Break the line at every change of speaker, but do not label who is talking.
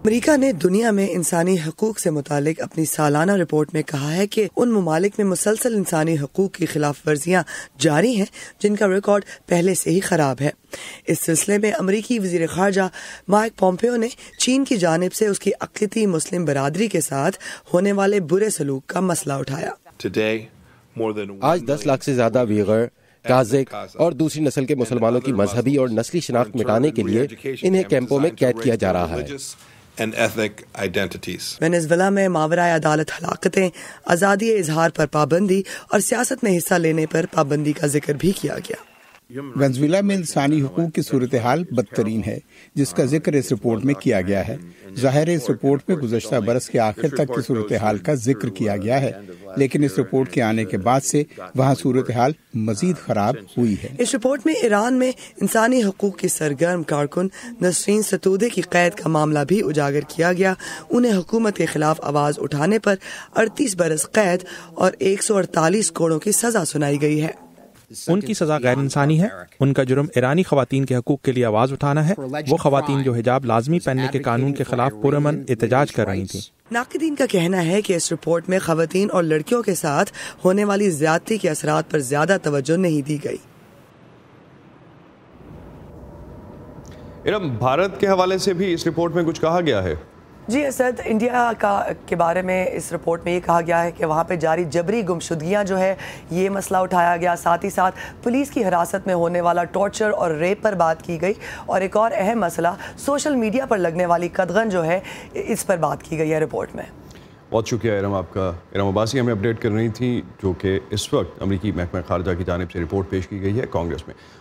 امریکہ نے دنیا میں انسانی حقوق سے متعلق اپنی سالانہ رپورٹ میں کہا ہے کہ ان ممالک میں مسلسل انسانی حقوق کی خلاف ورزیاں جاری ہیں جن کا ریکارڈ پہلے سے ہی خراب ہے۔ اس سلسلے میں امریکی وزیر خارجہ مائک پومپیو نے چین کی جانب سے اس کی اقلیتی مسلم برادری کے ساتھ ہونے والے برے سلوک کا مسئلہ اٹھایا۔
آج 10 لاکھ سے زیادہ ویغر، کازک اور دوسری نسل کے مسلمانوں کی مذہبی اور نسلی شناخت مٹانے کے لیے انہیں کیمپوں میں قید کیا جا رہا ہے۔
وینزویلا میں ماورائے عدالت ہلاکتیں، آزادی اظہار پر پابندی اور سیاست میں حصہ لینے پر پابندی کا ذکر بھی کیا گیا۔
وینزویلا میں انسانی حقوق کی صورتحال بدترین ہے جس کا ذکر اس رپورٹ میں کیا گیا ہے۔ ظاہر اس رپورٹ میں گزشتہ برس کے آخر تک کی صورتحال کا ذکر کیا گیا ہے، لیکن اس رپورٹ کے آنے کے بعد سے وہاں صورتحال مزید خراب ہوئی ہے۔
اس رپورٹ میں ایران میں انسانی حقوق کی سرگرم کارکن نسرین ستودے کی قید کا معاملہ بھی اجاگر کیا گیا۔ انہیں حکومت کے خلاف آواز اٹھانے پر 38 برس قید اور 148 کوڑوں کی سزا سنائی گئی ہے۔
ان کی سزا غیر انسانی ہے۔ ان کا جرم ایرانی خواتین کے حقوق کے لیے آواز اٹھانا ہے، وہ خواتین جو حجاب لازمی پہننے کے قانون کے خلاف پرامن احتجاج کر رہی تھیں۔
ناقدین کا کہنا ہے کہ اس رپورٹ میں خواتین اور لڑکیوں کے ساتھ ہونے والی زیادتی کے اثرات پر زیادہ توجہ نہیں دی گئی۔
بھارت کے حوالے سے بھی اس رپورٹ میں کچھ کہا گیا ہے؟
جی اسد، انڈیا کے بارے میں اس رپورٹ میں یہ کہا گیا ہے کہ وہاں پہ جاری جبری گمشدگیاں جو ہے یہ مسئلہ اٹھایا گیا، ساتھ ہی ساتھ پولیس کی حراست میں ہونے والا ٹارچر اور ریپ پر بات کی گئی، اور ایک اور اہم مسئلہ سوشل میڈیا پر لگنے والی قدغن جو ہے اس پر بات کی گئی ہے رپورٹ میں۔
بہت شکریہ ارم آپ کا۔ ارم عباسی ہمیں اپڈیٹ کر رہی تھی، جو کہ اس وقت امریکی محکمہ خارجہ کی جانب سے رپورٹ پیش کی گئی ہے کانگریس میں۔